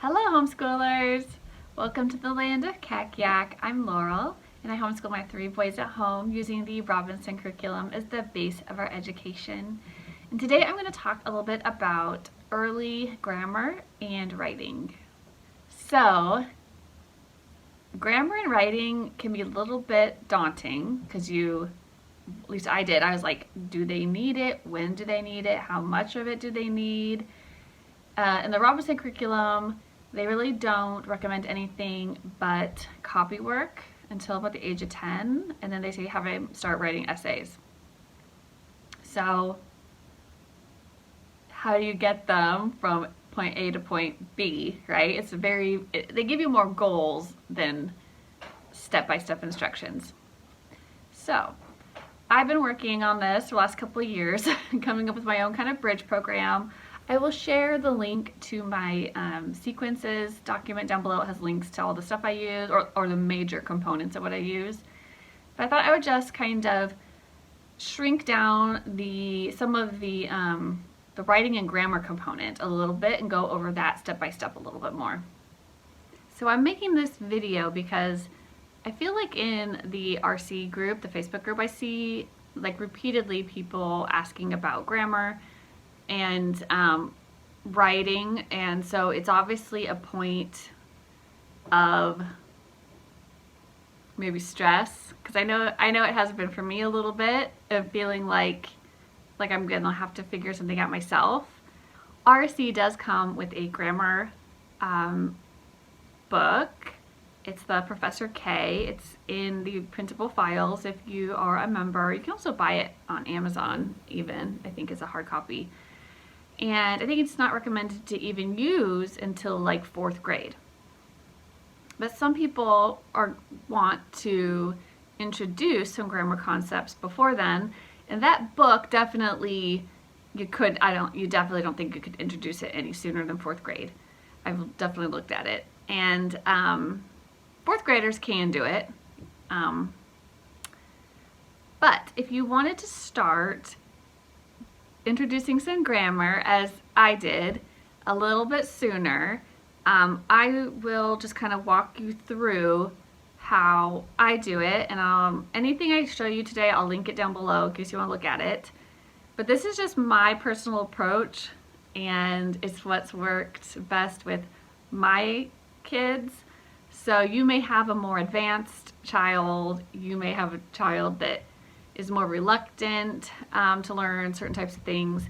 Hello homeschoolers! Welcome to the land of Yak. I'm Laurel and I homeschool my 3 boys at home using the Robinson curriculum as the base of our education. And today I'm going to talk a little bit about early grammar and writing. So, grammar and writing can be a little bit daunting because at least I did, I was like, do they need it? When do they need it? How much of it do they need? In the Robinson curriculum, they really don't recommend anything but copy work until about the age of 10, and then they say have them start writing essays. So how do you get them from point A to point B, right? They give you more goals than step-by-step instructions. So I've been working on this for the last couple of years, coming up with my own kind of bridge program. I will share the link to my sequences document down below. It has links to all the stuff I use or the major components of what I use. But I thought I would just kind of shrink down some of the writing and grammar component a little bit and go over that step by step a little bit more. So I'm making this video because I feel like in the RC group, the Facebook group, I see like repeatedly people asking about grammar and writing, and so it's obviously a point of maybe stress, because I know it has been for me a little bit of feeling like I'm gonna have to figure something out myself. RC does come with a grammar book. It's the Professor K. It's in the printable files if you are a member. You can also buy it on Amazon even, I think it's a hard copy. And I think it's not recommended to even use until like 4th grade. But some people want to introduce some grammar concepts before then, and that book definitely you definitely don't think you could introduce it any sooner than 4th grade. I've definitely looked at it, and 4th graders can do it. But if you wanted to start introducing some grammar, as I did, a little bit sooner, I will just kind of walk you through how I do it, and anything I show you today, I'll link it down below in case you want to look at it. But this is just my personal approach, and it's what's worked best with my kids. So you may have a more advanced child, you may have a child that is more reluctant to learn certain types of things.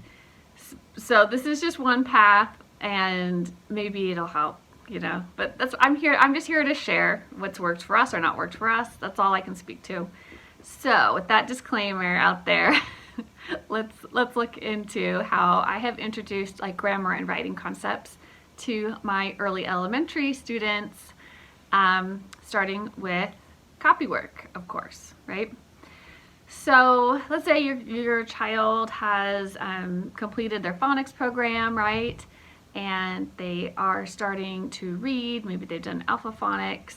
So this is just one path, and maybe it'll help, But I'm just here to share what's worked for us or not worked for us. That's all I can speak to. So with that disclaimer out there, let's look into how I have introduced like grammar and writing concepts to my early elementary students, starting with copy work, of course, right? So let's say your child has completed their phonics program, right? And they are starting to read. Maybe they've done alpha phonics.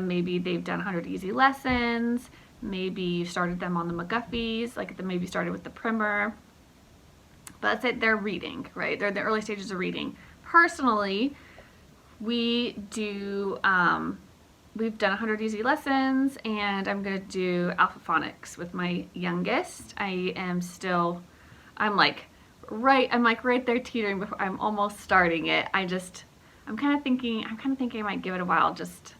Maybe they've done 100 easy lessons. Maybe you started them on the McGuffies, maybe started with the primer. But let's say they're reading, right? They're in the early stages of reading. Personally, we've done 100 easy lessons, and I'm going to do alpha phonics with my youngest. I'm like right there teetering before I'm almost starting it. I'm kind of thinking I might give it a while, just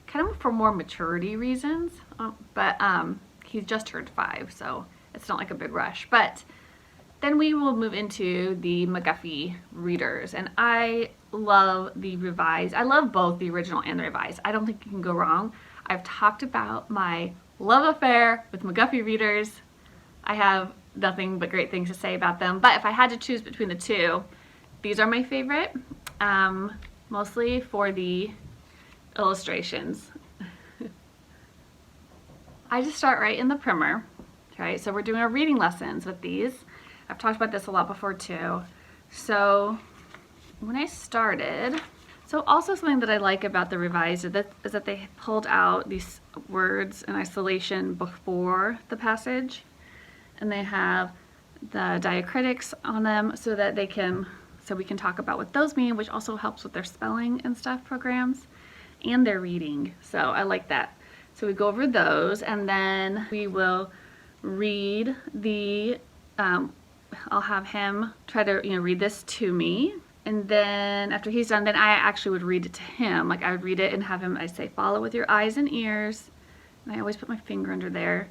kind of for more maturity reasons. But he's just turned 5, so it's not like a big rush. But then we will move into the McGuffey readers, and I love the revised. I love both the original and the revised. I don't think you can go wrong. I've talked about my love affair with McGuffey readers. I have nothing but great things to say about them, but if I had to choose between the two, these are my favorite, mostly for the illustrations. I just start right in the primer, right? So we're doing our reading lessons with these. I've talked about this a lot before too. So when I started, also something that I like about the revised is that they pulled out these words in isolation before the passage, and they have the diacritics on them so that they can so we can talk about what those mean, which also helps with their spelling and stuff programs and their reading. So I like that. So we go over those, and then we will read the, I'll have him try to, read this to me. And then after he's done, then I actually would read it to him. Like I would read it and have him, I say, follow with your eyes and ears. And I always put my finger under there.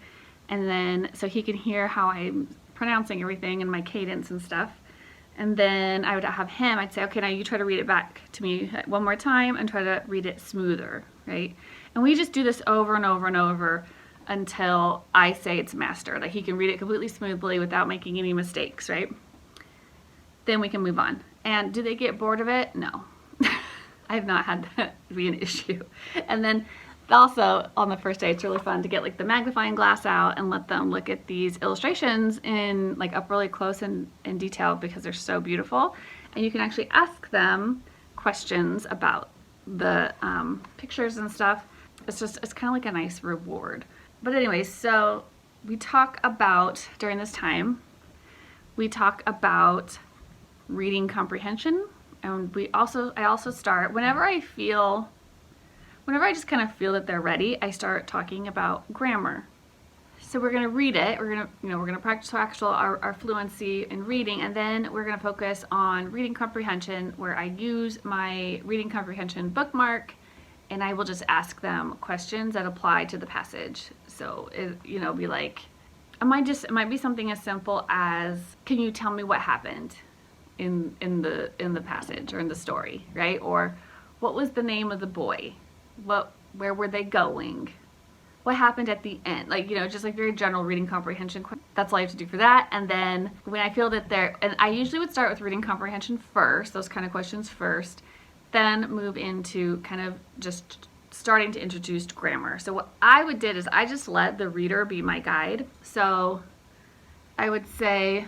And then, so he can hear how I'm pronouncing everything and my cadence and stuff. And then I would have him, I'd say, okay, now you try to read it back to me one more time and try to read it smoother, right? And we just do this over and over and over until I say it's mastered. Like he can read it completely smoothly without making any mistakes, right? Then we can move on. And do they get bored of it? No. I have not had that be an issue. And then also on the first day, it's really fun to get like the magnifying glass out and let them look at these illustrations in like up really close and in detail because they're so beautiful. And you can actually ask them questions about the pictures and stuff. It's kind of like a nice reward. But anyways, so we talk about, during this time, we talk about reading comprehension, and I also start whenever I just kind of feel that they're ready, I start talking about grammar. So we're going to read it, we're going to practice our fluency in reading, and then we're going to focus on reading comprehension, where I use my reading comprehension bookmark and I will just ask them questions that apply to the passage. So be like, it might be something as simple as, can you tell me what happened in the passage or in the story, right? Or what was the name of the boy? Where were they going? What happened at the end? Like, just like very general reading comprehension. That's all I have to do for that. And then when I feel that and I usually would start with reading comprehension first, those kind of questions first, then move into kind of just starting to introduce grammar. So what I did is I just let the reader be my guide. So I would say,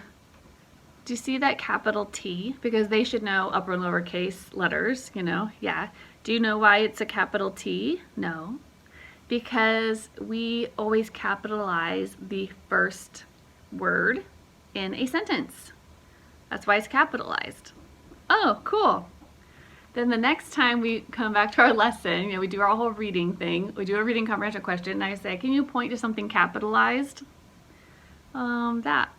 do you see that capital T? Because they should know upper and lowercase letters, yeah. Do you know why it's a capital T? No. Because we always capitalize the first word in a sentence. That's why it's capitalized. Oh, cool. Then the next time we come back to our lesson, we do our whole reading thing. We do a reading comprehension question, and I say, can you point to something capitalized? That.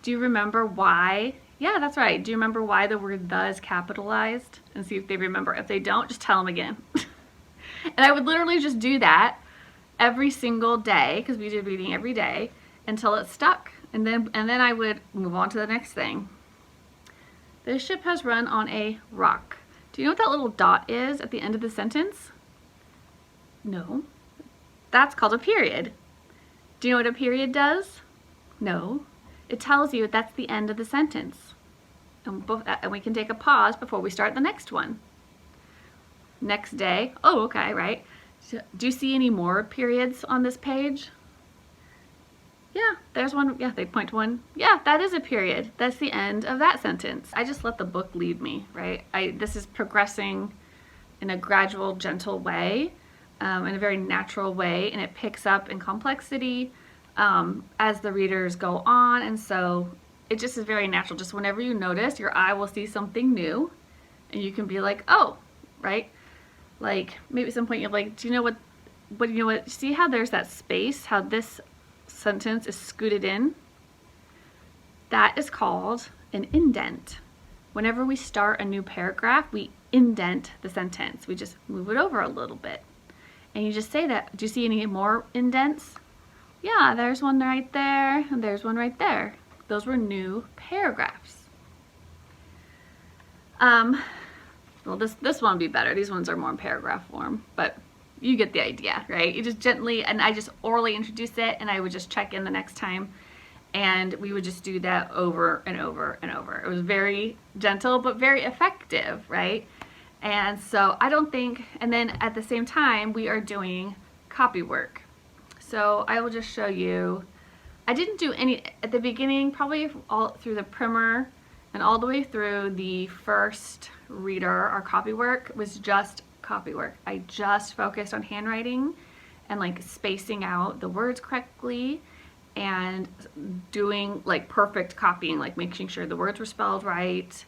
Do you remember why? Yeah, that's right. Do you remember why the word the is capitalized? And see if they remember. If they don't, just tell them again. And I would literally just do that every single day, because we did reading every day, until it stuck. And then I would move on to the next thing. This ship has run on a rock. Do you know what that little dot is at the end of the sentence? No. That's called a period. Do you know what a period does? No. It tells you that's the end of the sentence. And we can take a pause before we start the next one. Next day. Oh, okay, right. So, do you see any more periods on this page? Yeah, there's one. Yeah, they point to one. Yeah, that is a period. That's the end of that sentence. I just let the book lead me, right? This is progressing in a gradual, gentle way, in a very natural way, and it picks up in complexity as the readers go on, and so it just is very natural. Just whenever you notice, your eye will see something new, and you can be like, oh, right? Like maybe at some point you're like, do you know what? See how there's that space? How this sentence is scooted in? That is called an indent. Whenever we start a new paragraph, we indent the sentence. We just move it over a little bit, and you just say that. Do you see any more indents? Yeah, there's one right there, and there's one right there. Those were new paragraphs. Well, this one would be better. These ones are more in paragraph form, but you get the idea, right? You just gently, and I just orally introduce it, and I would just check in the next time, and we would just do that over and over and over. It was very gentle, but very effective, right? And so I don't think, and then at the same time, we are doing copy work. So I will just show you, I didn't do any, at the beginning, probably all through the primer and all the way through the first reader, our copy work was just copy work. I just focused on handwriting and like spacing out the words correctly and doing like perfect copying, like making sure the words were spelled right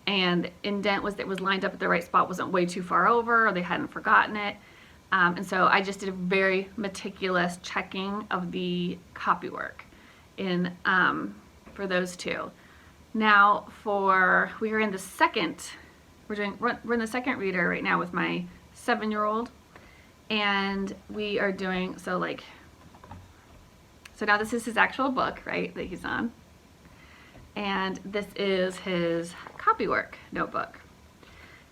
and indent was lined up at the right spot, wasn't way too far over, or they hadn't forgotten it. And so I just did a very meticulous checking of the copywork in for those two. Now we're in the second reader right now with my 7-year-old, and we are doing so now this is his actual book, right, that he's on, and this is his copywork notebook.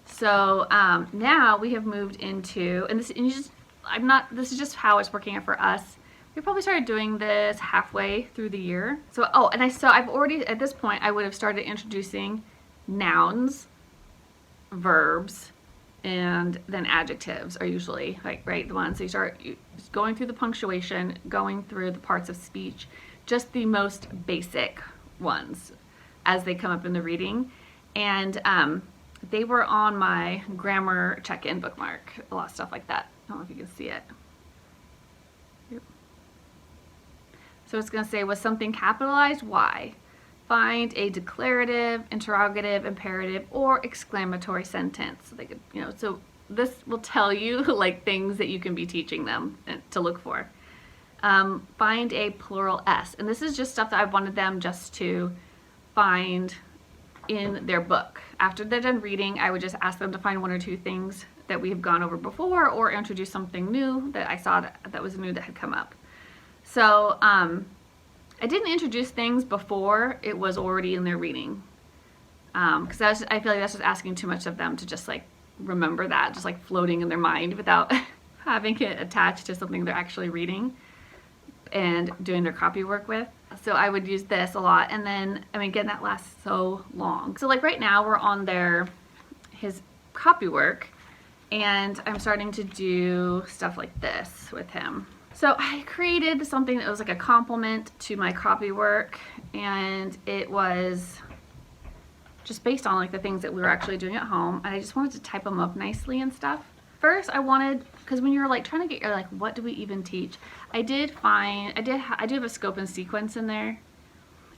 So now we have moved into, this is just how it's working out for us. We probably started doing this halfway through the year. So I've already, at this point, I would have started introducing nouns, verbs, and then adjectives are usually the ones. So you start going through the punctuation, going through the parts of speech, just the most basic ones as they come up in the reading. And they were on my grammar check-in bookmark, a lot of stuff like that. I don't know if you can see it. Yep. So it's going to say, was something capitalized? Why? Find a declarative, interrogative, imperative, or exclamatory sentence. So they could, so this will tell you things that you can be teaching them to look for. Find a plural S. And this is just stuff that I wanted them just to find in their book. After they're done reading, I would just ask them to find 1 or 2 things that we have gone over before, or introduce something new that I saw that was new that had come up. So I didn't introduce things before it was already in their reading, because I feel like that's just asking too much of them to just remember that, just floating in their mind without having it attached to something they're actually reading and doing their copy work with. So I would use this a lot, and then, again, that lasts so long. So right now we're on his copy work, and I'm starting to do stuff like this with him. So I created something that was a complement to my copy work, and it was just based on the things that we were actually doing at home, and I just wanted to type them up nicely and stuff. First, I wanted, because when you're trying to get your what do we even teach, I do have a scope and sequence in there,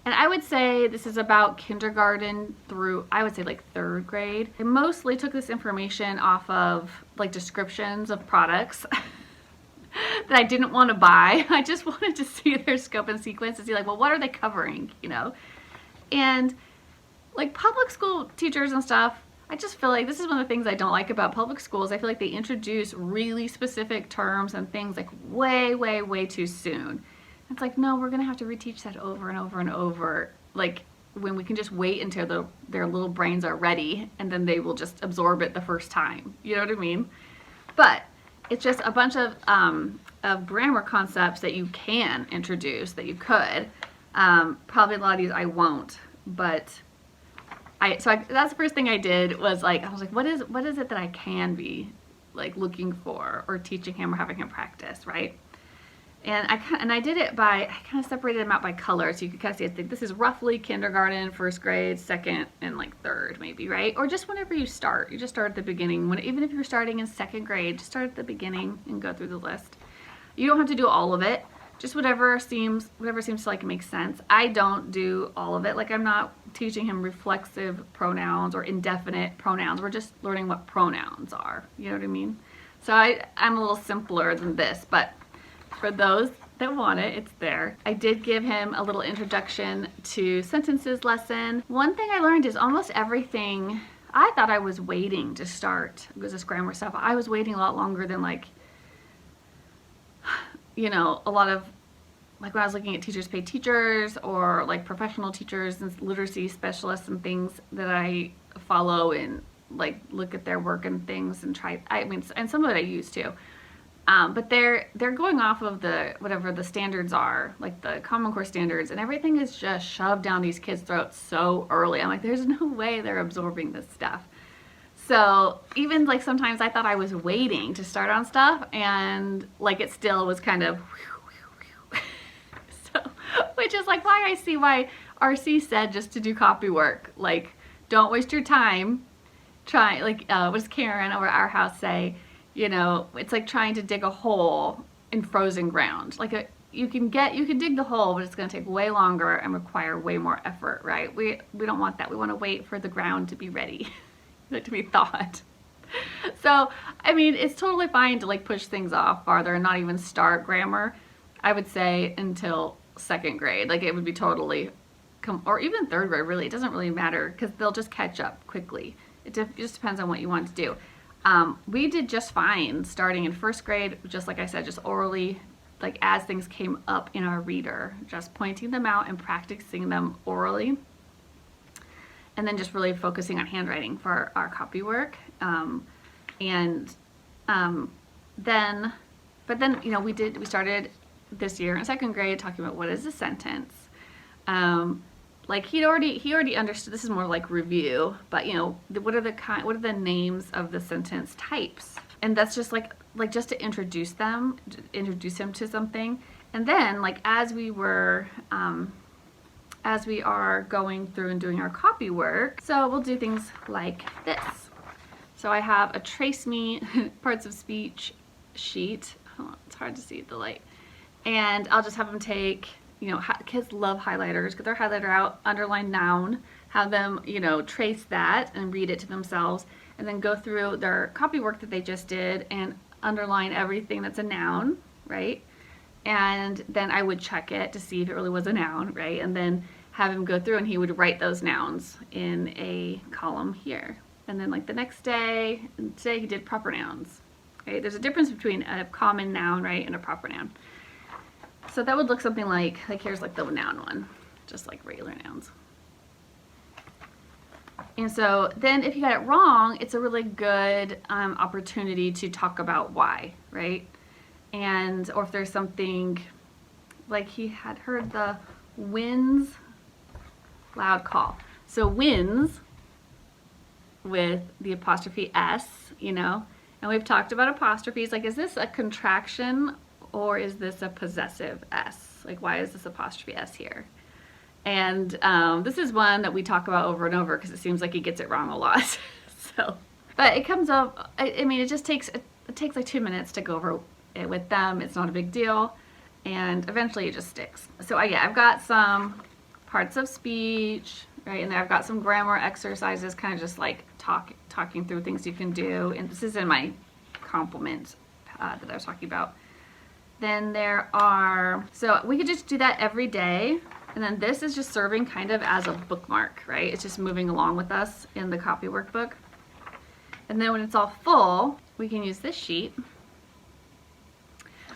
and I would say this is about kindergarten through, I would say 3rd grade. I mostly took this information off of descriptions of products that I didn't want to buy. I just wanted to see their scope and sequence to see well, what are they covering, And public school teachers and stuff, I just feel this is one of the things I don't like about public schools. I feel they introduce really specific terms and things way, way, way too soon. It's no, we're going to have to reteach that over and over and over. When we can just wait until their little brains are ready, and then they will just absorb it the first time. You know what I mean? But it's just a bunch of grammar concepts that you can introduce, that you could. Probably a lot of these I won't, but that's the first thing I did was I was what is it that I can be looking for or teaching him or having him practice, right? And I did it I kind of separated them out by color, so you could kind of see, this is roughly kindergarten, 1st grade, 2nd, and 3rd maybe, right? Or just whenever you start. You just start at the beginning. Even if you're starting in 2nd grade, just start at the beginning and go through the list. You don't have to do all of it. Just whatever seems to make sense. I don't do all of it. I'm not teaching him reflexive pronouns or indefinite pronouns. We're just learning what pronouns are. You know what I mean? So I'm a little simpler than this, but for those that want it, it's there. I did give him a little introduction to sentences lesson. One thing I learned is almost everything, I thought I was waiting to start with this grammar stuff. I was waiting a lot longer than a lot of, when I was looking at Teachers Pay Teachers, or professional teachers and literacy specialists and things that I follow and look at their work and things and try, and some of it I use too. But they're going off of whatever the standards are, the Common Core standards, and everything is just shoved down these kids' throats so early. I'm there's no way they're absorbing this stuff. So even sometimes I thought I was waiting to start on stuff, and it still was kind of so, which is why I see why RC said just to do copy work. Don't waste your time. Try, what does Karen over at our house say? It's trying to dig a hole in frozen ground. you can dig the hole, but it's going to take way longer and require way more effort, right? We don't want that. We want to wait for the ground to be ready, to be thawed. So, I mean, it's totally fine to like push things off farther and not even start grammar. I would say until 2nd grade. Like, it would be totally, or even 3rd grade, really. It doesn't really matter because they'll just catch up quickly. It just depends on what you want to do. We did just fine starting in 1st grade, just like I said, just orally, like as things came up in our reader, just pointing them out and practicing them orally. And then just really focusing on handwriting for our copy work. Then, you know, we started this year in 2nd grade talking about what is a sentence. Like he already understood. This is more like review, but you know, what are the names of the sentence types? And that's just like just to introduce him to something. And then like as we are going through and doing our copy work, so we'll do things like this. So I have a trace me parts of speech sheet. Hold on, it's hard to see the light. And I'll just have them take, you know, kids love highlighters. Get their highlighter out, underline noun, have them, you know, trace that and read it to themselves, and then go through their copy work that they just did and underline everything that's a noun, right? And then I would check it to see if it really was a noun, right? And then have him go through and he would write those nouns in a column here. And then like the next day, and today he did proper nouns. Okay, there's a difference between a common noun, right, and a proper noun. So that would look something like here's like the noun one, just like regular nouns. And so then if you got it wrong, it's a really good opportunity to talk about why, right? And, or if there's something, like he had heard the winds loud call. So winds with the apostrophe S, you know, and we've talked about apostrophes, like is this a contraction or is this a possessive S? Like why is this apostrophe S here? And this is one that we talk about over and over because it seems like he gets it wrong a lot. So, but it comes up, I mean, it just takes, it takes like 2 minutes to go over it with them. It's not a big deal. And eventually it just sticks. So yeah, I've got some parts of speech, right? And then I've got some grammar exercises, kind of just like talking through things you can do. And this is in my complement that I was talking about. Then there are, so we could just do that every day. And then this is just serving kind of as a bookmark, right? It's just moving along with us in the copy workbook. And then when it's all full, we can use this sheet,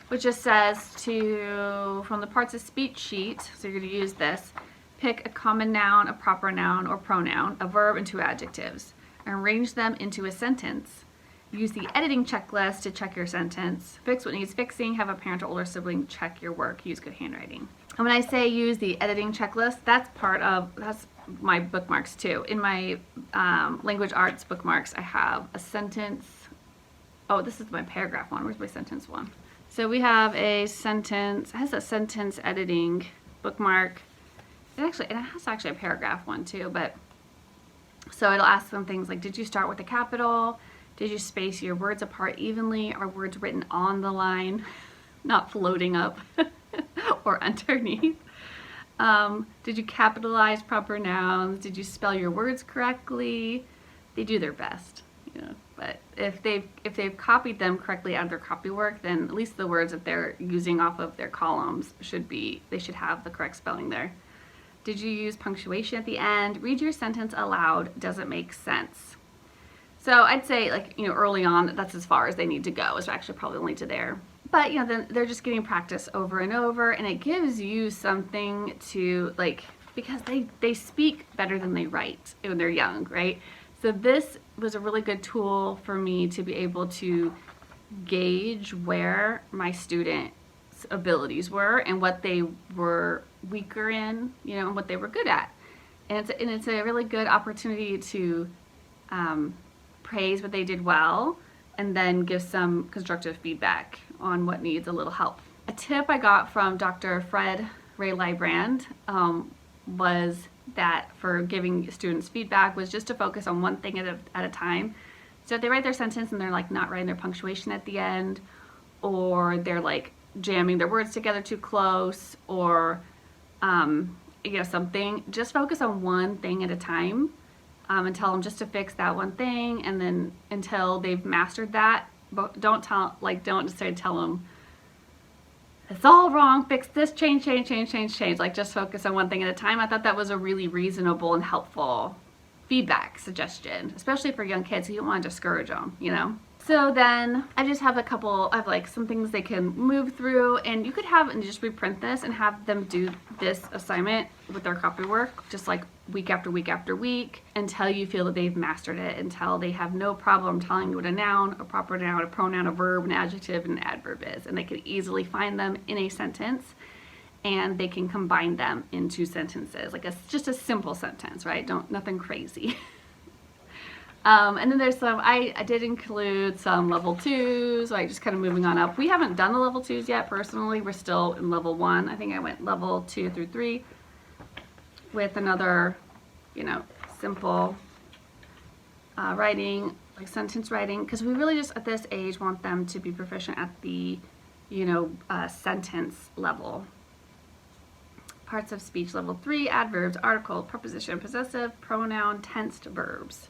which just says from the parts of speech sheet, so you're going to use this, pick a common noun, a proper noun, or pronoun, a verb, and 2 adjectives. Arrange them into a sentence. Use the editing checklist to check your sentence. Fix what needs fixing. Have a parent or older sibling check your work. Use good handwriting. And when I say use the editing checklist, that's my bookmarks too. In my language arts bookmarks, I have a sentence. Oh, this is my paragraph one. Where's my sentence one? So we have a sentence. It has a sentence editing bookmark. It has actually a paragraph one too. But so it'll ask them things like, did you start with a capital? Did you space your words apart evenly? Are words written on the line, not floating up or underneath? Did you capitalize proper nouns? Did you spell your words correctly? They do their best, you know. But if they've copied them correctly out of their copy work, then at least the words that they're using off of their columns should have the correct spelling there. Did you use punctuation at the end? Read your sentence aloud. Does it make sense? So I'd say, like, you know, early on, that's as far as they need to go. It's actually probably only to there. But, you know, then they're just getting practice over and over, and it gives you something to, like, because they speak better than they write when they're young, right? So this was a really good tool for me to be able to gauge where my students' abilities were and what they were weaker in, you know, and what they were good at. And it's a really good opportunity to praise what they did well and then give some constructive feedback on what needs a little help. A tip I got from Dr. Fred Ray Lybrand was that for giving students feedback was just to focus on one thing at a time. So if they write their sentence and they're like not writing their punctuation at the end, or they're like jamming their words together too close, or something. Just focus on one thing at a time, and tell them just to fix that one thing, and then until they've mastered that. But don't necessarily tell them it's all wrong, fix this, change. Like, just focus on one thing at a time. I thought that was a really reasonable and helpful feedback suggestion, especially for young kids. You don't want to discourage them, So then I just have some things they can move through, and you could just reprint this and have them do this assignment with their copy work, just like week after week after week, until you feel that they've mastered it, until they have no problem telling you what a noun, a proper noun, a pronoun, a verb, an adjective, and an adverb is, and they can easily find them in a sentence, and they can combine them into sentences, like just a simple sentence, right? Nothing crazy. And then there's I did include some level 2s, like just kind of moving on up. We haven't done the level 2s yet personally. We're still in level 1. I think I went level 2 through 3 with another, simple writing, like sentence writing, because we really just at this age want them to be proficient at the, sentence level. Parts of speech level 3, adverbs, article, preposition, possessive, pronoun, tensed verbs.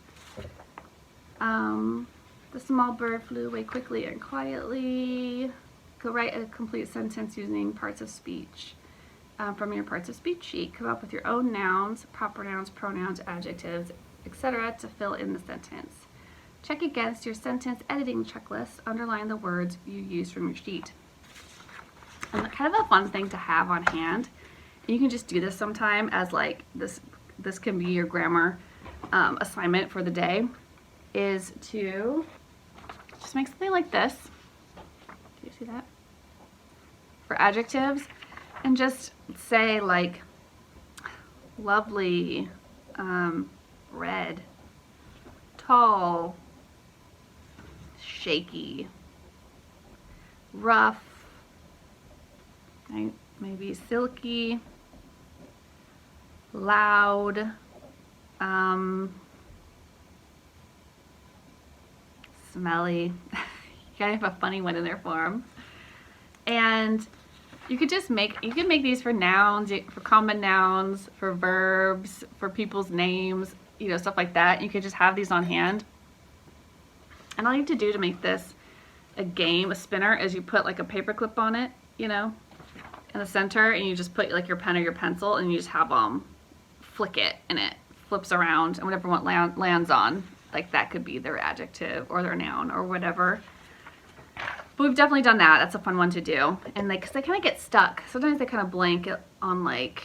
The small bird flew away quickly and quietly. Go write a complete sentence using parts of speech from your parts of speech sheet. Come up with your own nouns, proper nouns, pronouns, adjectives, etc. to fill in the sentence. Check against your sentence editing checklist. Underline the words you use from your sheet. And kind of a fun thing to have on hand. And you can just do this sometime as like this can be your grammar assignment for the day, is to just make something like this. Do you see that? For adjectives, and just say like lovely, red, tall, shaky, rough, right? Maybe silky, loud, smelly. You gotta have a funny one in there for them. And you can make these for nouns, for common nouns, for verbs, for people's names, stuff like that. You could just have these on hand. And all you have to do to make this a game, a spinner, is you put like a paper clip on it, in the center, and you just put like your pen or your pencil, and you just have them flick it, and it flips around, and whatever one lands on, like that could be their adjective or their noun or whatever. But we've definitely done that. That's a fun one to do. And because they kind of get stuck. Sometimes they kind of blank on like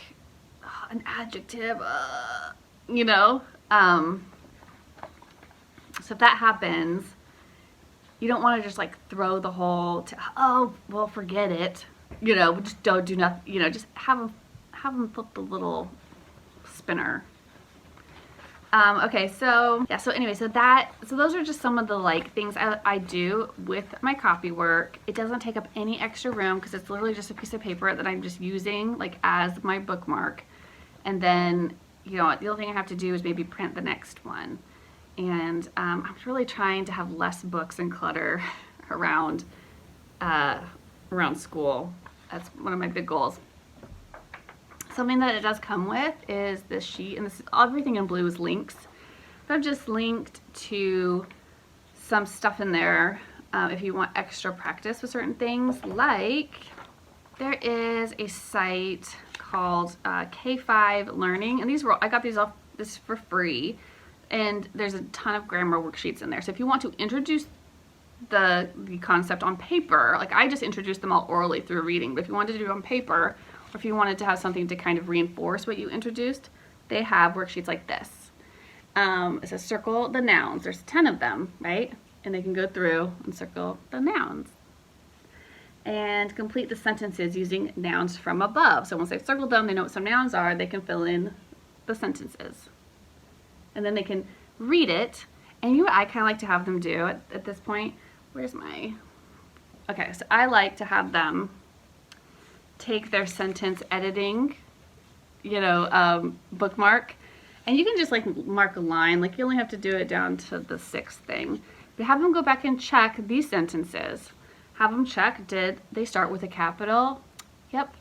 an adjective, So if that happens, you don't want to just like throw the whole, forget it. Just don't do nothing. Just have them flip the little spinner. Okay, so those are just some of the like things I do with my copy work. It doesn't take up any extra room because it's literally just a piece of paper that I'm just using like as my bookmark. And then, the only thing I have to do is maybe print the next one. And I'm really trying to have less books and clutter around school. That's one of my big goals. Something that it does come with is this sheet, and everything in blue is links. But I've just linked to some stuff in there if you want extra practice with certain things. Like there is a site called K5 Learning, and I got these off this for free, and there's a ton of grammar worksheets in there. So if you want to introduce the concept on paper, like I just introduced them all orally through reading, but if you wanted to do it on paper, or if you wanted to have something to kind of reinforce what you introduced, they have worksheets like this. It says circle the nouns. There's 10 of them, right? And they can go through and circle the nouns. And complete the sentences using nouns from above. So once they've circled them, they know what some nouns are, they can fill in the sentences. And then they can read it. And you know what I kind of like to have them do at this point? Okay, so I like to have them take their sentence editing, bookmark, and you can just like mark a line, like you only have to do it down to the 6th thing, but have them go back and check these sentences. have them check, did they start with a capital? Yep.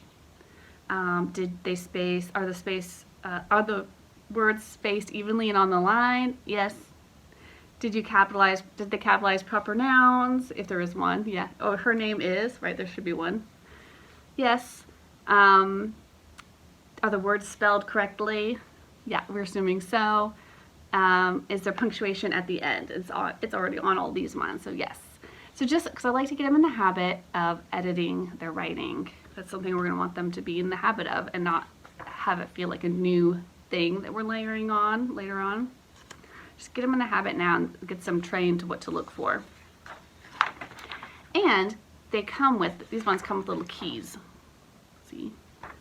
Did they space, are the words spaced evenly and on the line? Yes. Did they capitalize proper nouns? If there is one, yeah. Oh, her name is, right, there should be one. Yes. Are the words spelled correctly? Yeah, we're assuming so. Is there punctuation at the end? It's already on all these ones, so yes. So just because I like to get them in the habit of editing their writing. That's something we're going to want them to be in the habit of and not have it feel like a new thing that we're layering on later on. Just get them in the habit now and get them trained to what to look for. And these ones come with little keys. See?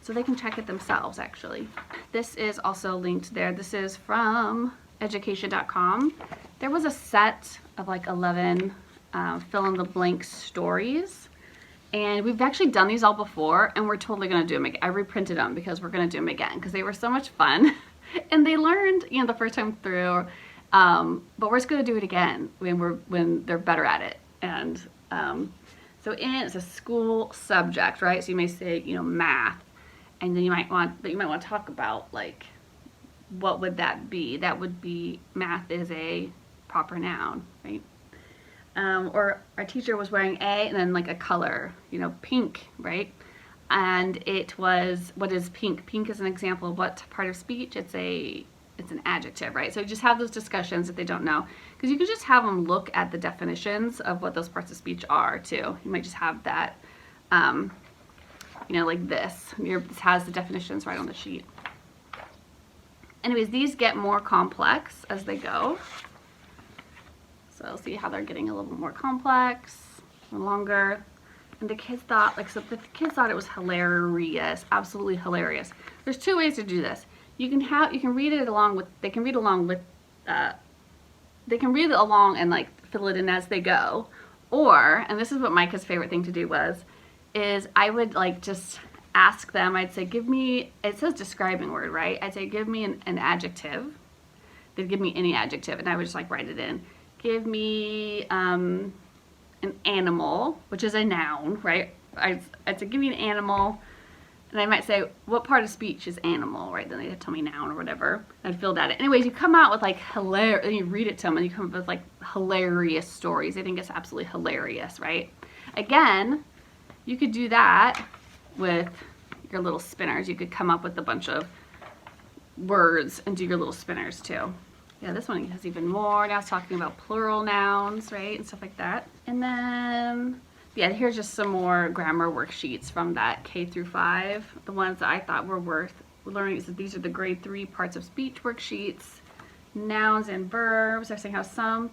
So they can check it themselves, actually. This is also linked there. This is from education.com. There was a set of like 11 fill-in-the-blank stories. And we've actually done these all before, and we're totally going to do them again. I reprinted them because we're going to do them again because they were so much fun. And they learned, the first time through, but we're just going to do it again when they're better at it. And so it's a school subject, right? So you may say, math, and then you might want to talk about like, what would that be? That would be math is a proper noun, right? Or our teacher was wearing a and then like a color, pink, right? And it was, what is pink? Pink is an example of what part of speech? It's an adjective, right? So just have those discussions if they don't know, because you can just have them look at the definitions of what those parts of speech are too. You might just have that, like this. This has the definitions right on the sheet. Anyways, these get more complex as they go. So see how they're getting a little bit more complex and longer. And the kids thought, it was hilarious, absolutely hilarious. There's two ways to do this. They can read it along and like fill it in as they go. Or, and this is what Micah's favorite thing to do is I would like just ask them, I'd say, it says describing word, right? I'd say, give me an adjective. They'd give me any adjective, and I would just like write it in. Give me an animal, which is a noun, right? I'd say, give me an animal, and I might say, what part of speech is animal, right? Then they'd tell me noun or whatever. I'd fill that in. Anyways, you come out with like then you read it to them, and you come up with like hilarious stories. They think it's absolutely hilarious, right? Again, you could do that with your little spinners. You could come up with a bunch of words and do your little spinners too. Yeah, this one has even more. Now it's talking about plural nouns, right, and stuff like that. And then, yeah, here's just some more grammar worksheets from that K through 5. The ones that I thought were worth learning. So these are the grade 3 parts of speech worksheets. Nouns and verbs. They're saying how some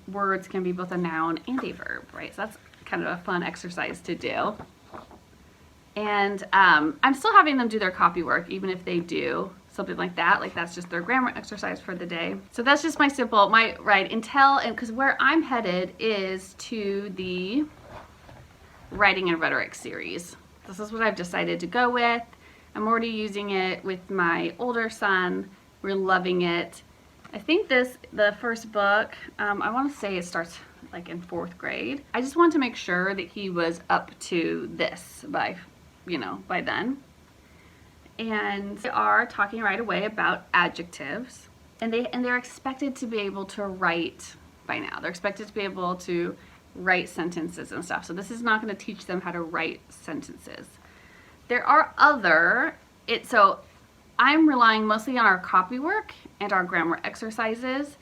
words can be both a noun and a verb, right? So that's kind of a fun exercise to do. And I'm still having them do their copy work, even if they do something like that. Like that's just their grammar exercise for the day. So that's just because where I'm headed is to the writing and rhetoric series. This is what I've decided to go with. I'm already using it with my older son. We're loving it. I think the first book, I want to say it starts like in 4th grade. I just wanted to make sure that he was up to this by then. And they are talking right away about adjectives, and they're expected to be able to write by now. They're expected to be able to write sentences and stuff. So this is not going to teach them how to write sentences. There are so I'm relying mostly on our copy work and our grammar exercises,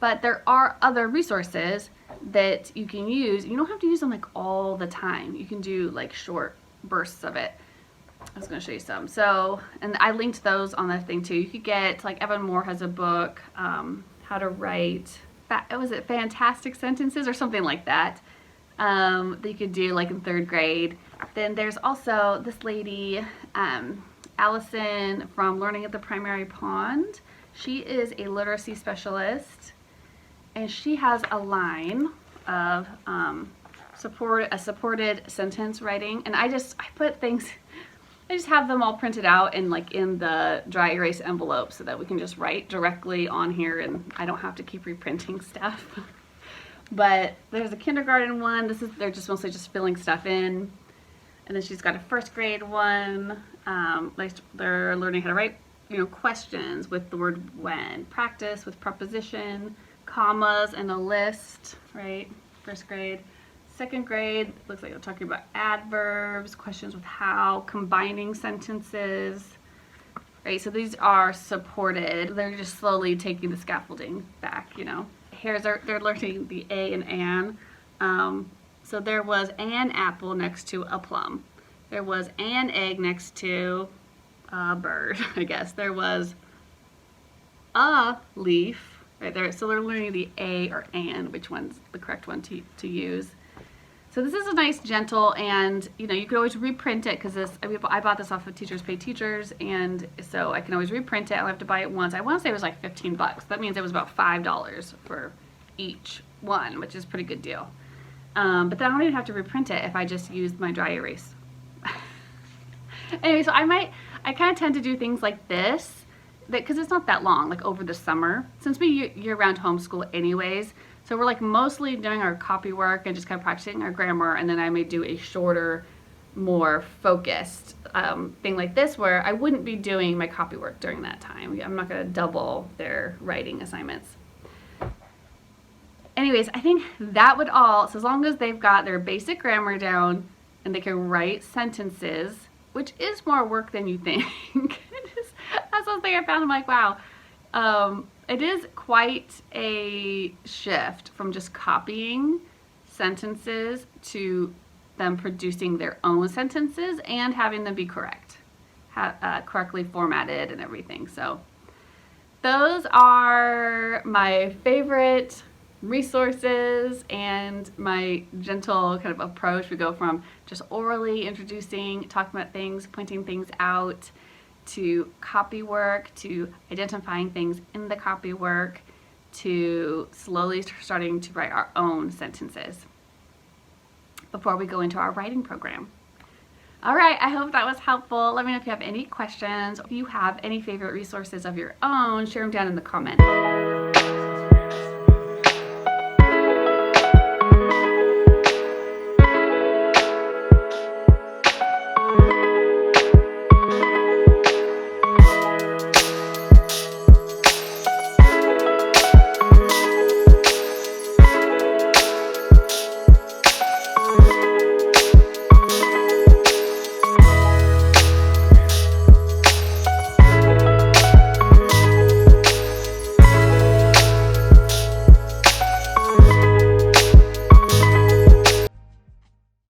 but there are other resources that you can use. You don't have to use them like all the time. You can do like short bursts of it. I was going to show you some. So, and I linked those on the thing too. You could get, like Evan Moore has a book, how to write, fantastic sentences or something like that, that you could do like in 3rd grade. Then there's also this lady, Allison from Learning at the Primary Pond. She is a literacy specialist, and she has a line of supported sentence writing, and I just have them all printed out and like in the dry erase envelope so that we can just write directly on here and I don't have to keep reprinting stuff. But there's a kindergarten one. They're just mostly just filling stuff in. And then she's got a first grade one. Like they're learning how to write, questions with the word when. Practice with preposition, commas, and a list, right? First grade. Second grade, looks like they're talking about adverbs, questions with how, combining sentences, right? So these are supported. They're just slowly taking the scaffolding back, they're learning the A and an. So there was an apple next to a plum. There was an egg next to a bird, I guess. There was a leaf right there. So they're learning the A or an, which one's the correct one to use. So this is a nice, gentle, and you could always reprint it because I bought this off of Teachers Pay Teachers, and so I can always reprint it. I don't have to buy it once. I want to say it was like $15. That means it was about $5 for each one, which is a pretty good deal. But then I don't even have to reprint it if I just use my dry erase. Anyway, so I kind of tend to do things like this, because it's not that long, like over the summer, since we year-round homeschool anyways. So we're like mostly doing our copy work and just kind of practicing our grammar, and then I may do a shorter, more focused thing like this where I wouldn't be doing my copy work during that time. I'm not going to double their writing assignments. Anyways, I think that would all, so as long as they've got their basic grammar down and they can write sentences, which is more work than you think. That's something I found. I'm like, wow. It is quite a shift from just copying sentences to them producing their own sentences and having them be correct, correctly formatted and everything. So those are my favorite resources and my gentle kind of approach. We go from just orally introducing, talking about things, pointing things out, to copy work, to identifying things in the copy work, to slowly starting to write our own sentences before we go into our writing program. All right, I hope that was helpful. Let me know if you have any questions. If you have any favorite resources of your own, share them down in the comments.